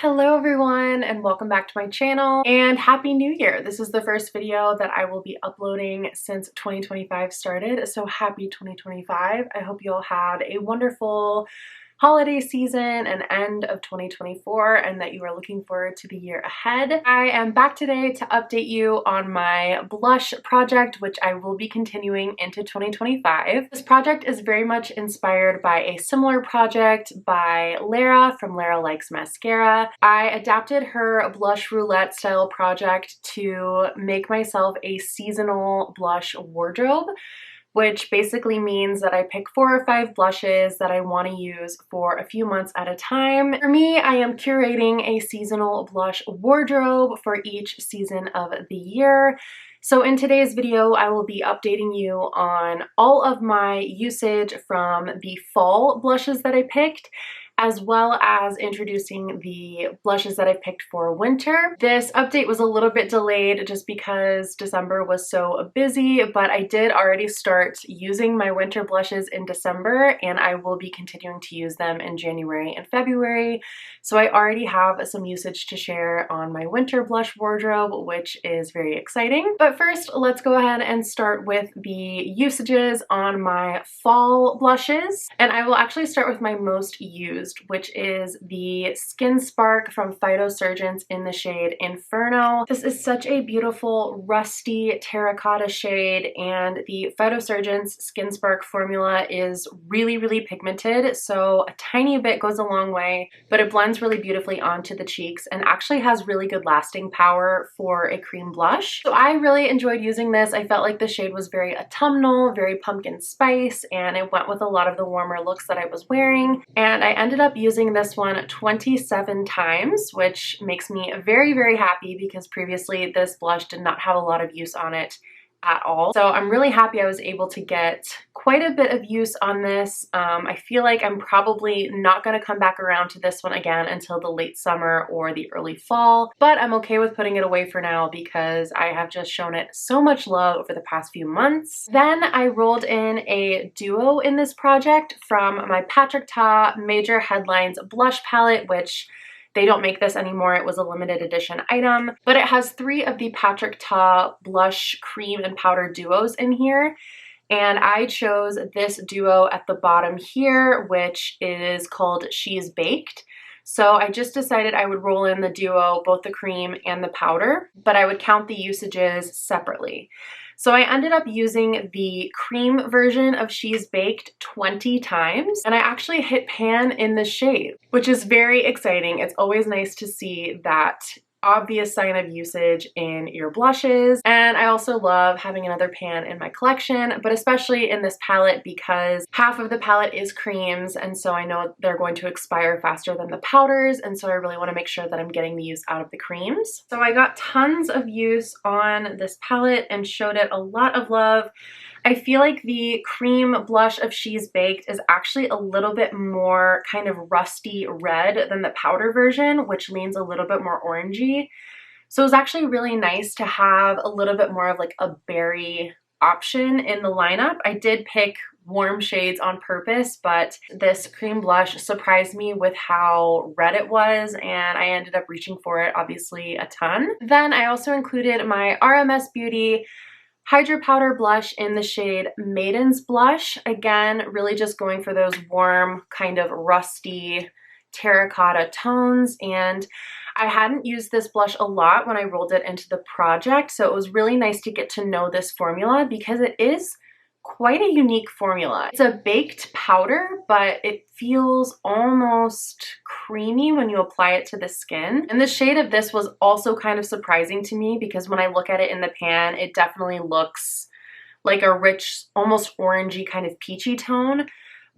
Hello everyone and welcome back to my channel and Happy New Year. This is the first video that I will be uploading since 2025 started, so happy 2025. I hope you all had a wonderful holiday season and end of 2024 and that you are looking forward to the year ahead. I am back today to update you on my blush project, which I will be continuing into 2025. This project is very much inspired by a similar project by Lara from Lara Likes Mascara. I adapted her Blush Roulette style project to make myself a seasonal blush wardrobe, which basically means that I pick 4 or 5 blushes that I want to use for a few months at a time. For me, I am curating a seasonal blush wardrobe for each season of the year. So in today's video, I will be updating you on all of my usage from the fall blushes that I picked, as well as introducing the blushes that I picked for winter. This update was a little bit delayed just because December was so busy, but I did already start using my winter blushes in December and I will be continuing to use them in January and February. So I already have some usage to share on my winter blush wardrobe, which is very exciting. But first, let's go ahead and start with the usages on my fall blushes. And I will actually start with my most used, which is the Skin Spark from Phytos Surgence in the shade Inferno. This is such a beautiful rusty terracotta shade, and the Phytos Surgence Skin Spark formula is really pigmented, so a tiny bit goes a long way, but it blends really beautifully onto the cheeks and actually has really good lasting power for a cream blush. So I really enjoyed using this. I felt like the shade was very autumnal, very pumpkin spice, and it went with a lot of the warmer looks that I was wearing, and I ended up using this one 27 times, which makes me very happy because previously this blush did not have a lot of use on it at all. So I'm really happy I was able to get quite a bit of use on this. I feel like I'm probably not going to come back around to this one again until the late summer or the early fall, but I'm okay with putting it away for now because I have just shown it so much love over the past few months. Then I rolled in a duo in this project from my Patrick Ta Major Headlines blush palette, which they don't make this anymore. It was a limited edition item, but it has 3 of the Patrick Ta blush cream and powder duos in here. And I chose this duo at the bottom here, which is called She's Baked. So I just decided I would roll in the duo, both the cream and the powder, but I would count the usages separately. So I ended up using the cream version of She's Baked 20 times, and I actually hit pan in the shade, which is very exciting. It's always nice to see that obvious sign of usage in your blushes. And I also love having another pan in my collection, but especially in this palette because half of the palette is creams, and so I know they're going to expire faster than the powders, and so I really want to make sure that I'm getting the use out of the creams. So I got tons of use on this palette and showed it a lot of love. I feel like the cream blush of She's Baked is actually a little bit more kind of rusty red than the powder version, which leans a little bit more orangey. So it was actually really nice to have a little bit more of like a berry option in the lineup. I did pick warm shades on purpose, but this cream blush surprised me with how red it was, and I ended up reaching for it obviously a ton. Then I also included my RMS Beauty Hydra powder blush in the shade Maiden's Blush. Again, really just going for those warm, kind of rusty terracotta tones. And I hadn't used this blush a lot when I rolled it into the project, so it was really nice to get to know this formula because it is quite a unique formula. It's a baked powder, but it feels almost creamy when you apply it to the skin. And the shade of this was also kind of surprising to me because when I look at it in the pan, it definitely looks like a rich, almost orangey kind of peachy tone.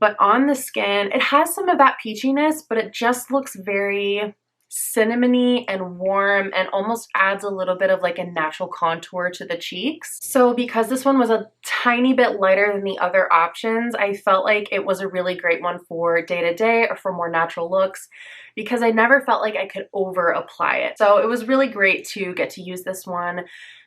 But on the skin, it has some of that peachiness, but it just looks very cinnamony and warm and almost adds a little bit of like a natural contour to the cheeks. So because this one was a tiny bit lighter than the other options, I felt like it was a really great one for day-to-day or for more natural looks because I never felt like I could over apply it. So it was really great to get to use this one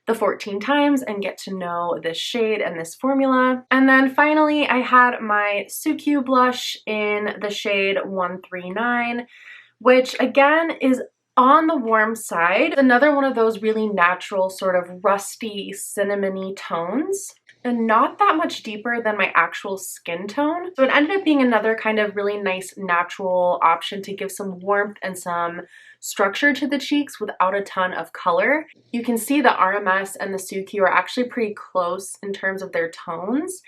the 14 times and get to know this shade and this formula. And then finally, I had my Suki Blush in the shade 139, which again is on the warm side. Another one of those really natural sort of rusty cinnamony tones, and not that much deeper than my actual skin tone. So it ended up being another kind of really nice natural option to give some warmth and some structure to the cheeks without a ton of color. You can see the RMS and the Suki are actually pretty close in terms of their tones.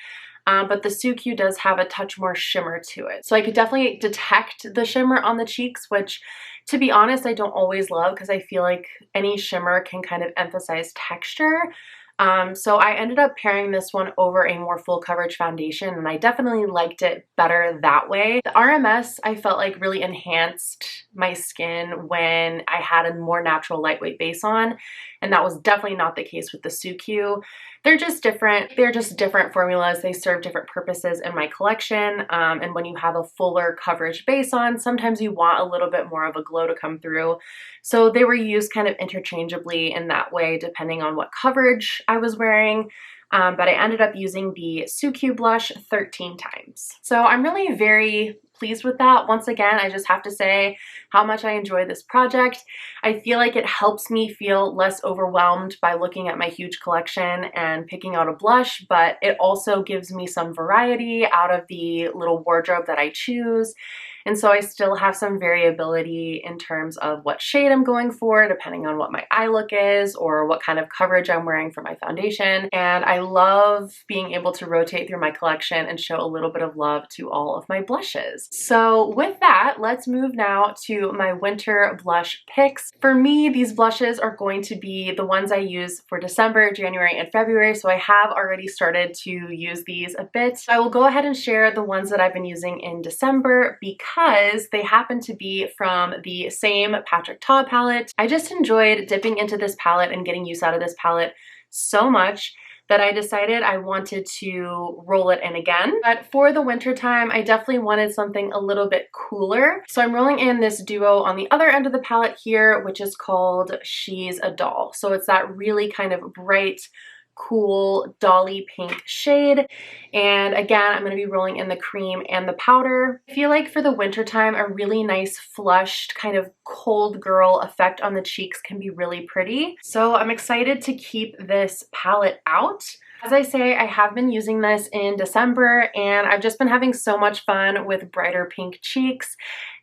But the Suki does have a touch more shimmer to it. So I could definitely detect the shimmer on the cheeks, which, to be honest, I don't always love because I feel like any shimmer can kind of emphasize texture. So I ended up pairing this one over a more full coverage foundation, and I definitely liked it better that way. The RMS I felt like really enhanced my skin when I had a more natural lightweight base on, and that was definitely not the case with the Suki. They're just different. They're just different formulas. They serve different purposes in my collection. And when you have a fuller coverage base on, sometimes you want a little bit more of a glow to come through. So they were used kind of interchangeably in that way, depending on what coverage I was wearing. But I ended up using the Suki Blush 13 times. So I'm really very pleased with that. Once again, I just have to say how much I enjoy this project. I feel like it helps me feel less overwhelmed by looking at my huge collection and picking out a blush, but it also gives me some variety out of the little wardrobe that I choose. And so I still have some variability in terms of what shade I'm going for, depending on what my eye look is or what kind of coverage I'm wearing for my foundation. And I love being able to rotate through my collection and show a little bit of love to all of my blushes. So with that, let's move now to my winter blush picks. For me, these blushes are going to be the ones I use for December, January, and February. So I have already started to use these a bit. I will go ahead and share the ones that I've been using in December because they happen to be from the same Patrick Ta palette. I just enjoyed dipping into this palette and getting use out of this palette so much that I decided I wanted to roll it in again. But for the winter time, I definitely wanted something a little bit cooler. So I'm rolling in this duo on the other end of the palette here, which is called She's a Doll. So it's that really kind of bright, cool dolly pink shade. And again, I'm going to be rolling in the cream and the powder. I feel like for the winter time, a really nice flushed kind of cold girl effect on the cheeks can be really pretty. So I'm excited to keep this palette out. As I say, I have been using this in December and I've just been having so much fun with brighter pink cheeks,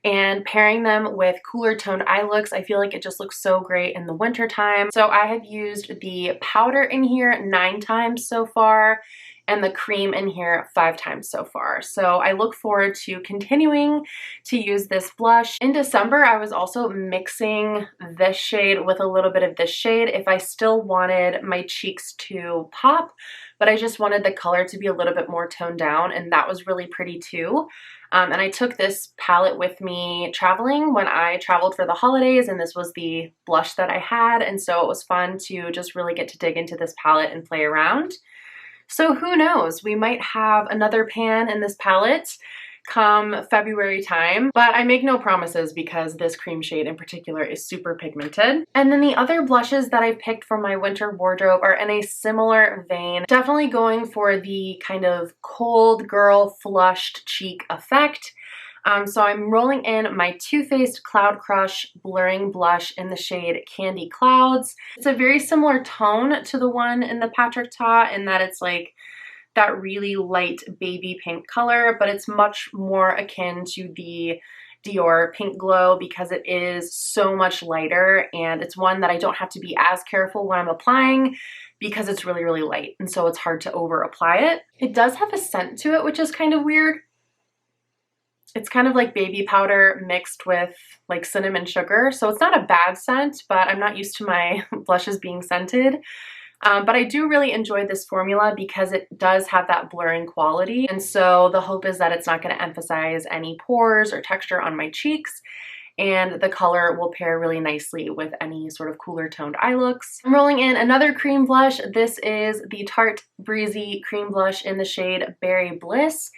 and pairing them with cooler toned eye looks, I feel like it just looks so great in the winter time. So I have used the powder in here 9 times so far and the cream in here 5 times so far. So I look forward to continuing to use this blush. In December, I was also mixing this shade with a little bit of this shade if I still wanted my cheeks to pop, but I just wanted the color to be a little bit more toned down, and that was really pretty too. And I took this palette with me traveling when I traveled for the holidays, and this was the blush that I had, and so it was fun to just really get to dig into this palette and play around. So who knows, we might have another pan in this palette come February time, but I make no promises because this cream shade in particular is super pigmented. And then the other blushes that I've picked from my winter wardrobe are in a similar vein, definitely going for the kind of cold girl flushed cheek effect. So I'm rolling in my Too Faced Cloud Crush Blurring Blush in the shade Candy Clouds. It's a very similar tone to the one in the Patrick Ta in that it's like that really light baby pink color, but it's much more akin to the Dior Pink Glow because it is so much lighter, and it's one that I don't have to be as careful when I'm applying because it's really, really light, and so it's hard to over apply it. It does have a scent to it, which is kind of weird. It's kind of like baby powder mixed with like cinnamon sugar, so it's not a bad scent, but I'm not used to my blushes being scented. But I do really enjoy this formula because it does have that blurring quality. And so the hope is that it's not going to emphasize any pores or texture on my cheeks. And the color will pair really nicely with any sort of cooler toned eye looks. I'm rolling in another cream blush. This is the Tarte Breezy Cream Blush in the shade Berry Bliss.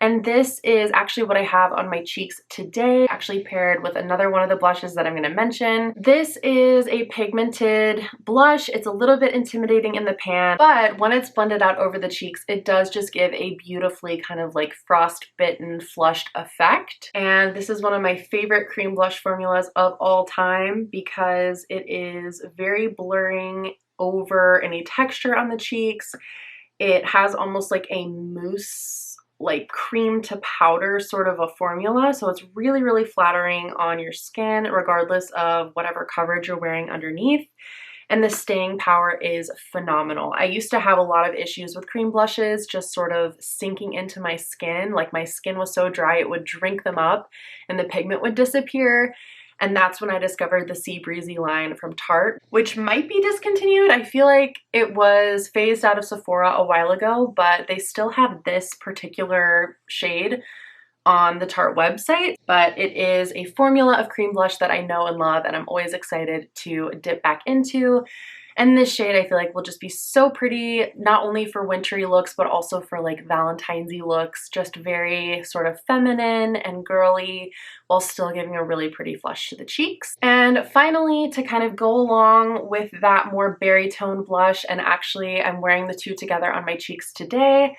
And this is actually what I have on my cheeks today, actually paired with another one of the blushes that I'm going to mention. This is a pigmented blush. It's a little bit intimidating in the pan, but when it's blended out over the cheeks, it does just give a beautifully kind of like frostbitten, flushed effect. And this is one of my favorite cream blush formulas of all time because it is very blurring over any texture on the cheeks. It has almost like a mousse, like cream to powder sort of a formula. So it's really, really flattering on your skin, regardless of whatever coverage you're wearing underneath. And the staying power is phenomenal. I used to have a lot of issues with cream blushes just sort of sinking into my skin. Like my skin was so dry, it would drink them up and the pigment would disappear. And that's when I discovered the Sea Breezy line from Tarte, which might be discontinued. I feel like it was phased out of Sephora a while ago, but they still have this particular shade on the Tarte website. But it is a formula of cream blush that I know and love, and I'm always excited to dip back into. And this shade I feel like will just be so pretty, not only for wintry looks, but also for like Valentine's-y looks, just very sort of feminine and girly while still giving a really pretty flush to the cheeks. And finally, to kind of go along with that more berry tone blush, and actually I'm wearing the two together on my cheeks today,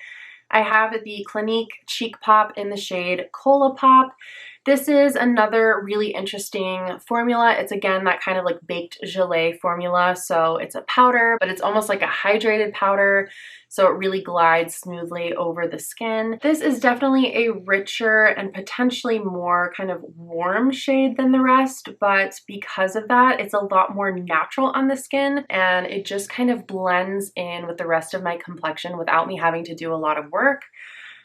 I have the Clinique Cheek Pop in the shade Cola Pop. This is another really interesting formula. It's again that kind of like baked gelée formula. So it's a powder, but it's almost like a hydrated powder. So it really glides smoothly over the skin. This is definitely a richer and potentially more kind of warm shade than the rest, but because of that, it's a lot more natural on the skin and it just kind of blends in with the rest of my complexion without me having to do a lot of work.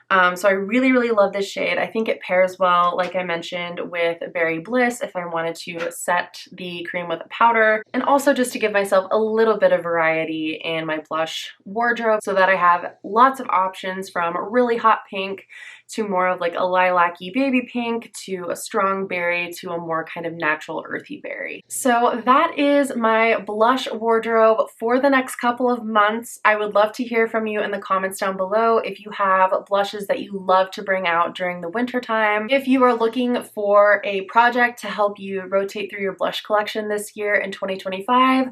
So I really, really love this shade. I think it pairs well, like I mentioned, with Berry Bliss if I wanted to set the cream with a powder, and also just to give myself a little bit of variety in my blush wardrobe so that I have lots of options from really hot pink to more of like a lilac-y baby pink to a strong berry to a more kind of natural earthy berry. So that is my blush wardrobe for the next couple of months. I would love to hear from you in the comments down below if you have blushes that you love to bring out during the winter time. If you are looking for a project to help you rotate through your blush collection this year in 2025,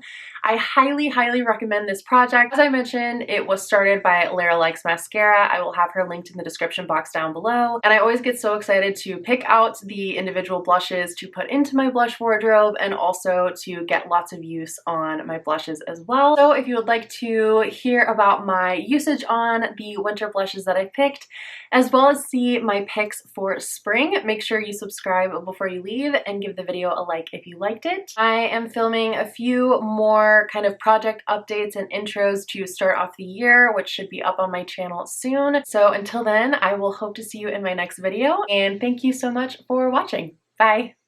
I highly, highly recommend this project. As I mentioned, it was started by Lara Likes Mascara. I will have her linked in the description box down below. And I always get so excited to pick out the individual blushes to put into my blush wardrobe and also to get lots of use on my blushes as well. So if you would like to hear about my usage on the winter blushes that I picked, as well as see my picks for spring, make sure you subscribe before you leave and give the video a like if you liked it. I am filming a few more kind of project updates and intros to start off the year, which should be up on my channel soon. So until then, I will hope to see you in my next video, and thank you so much for watching. Bye!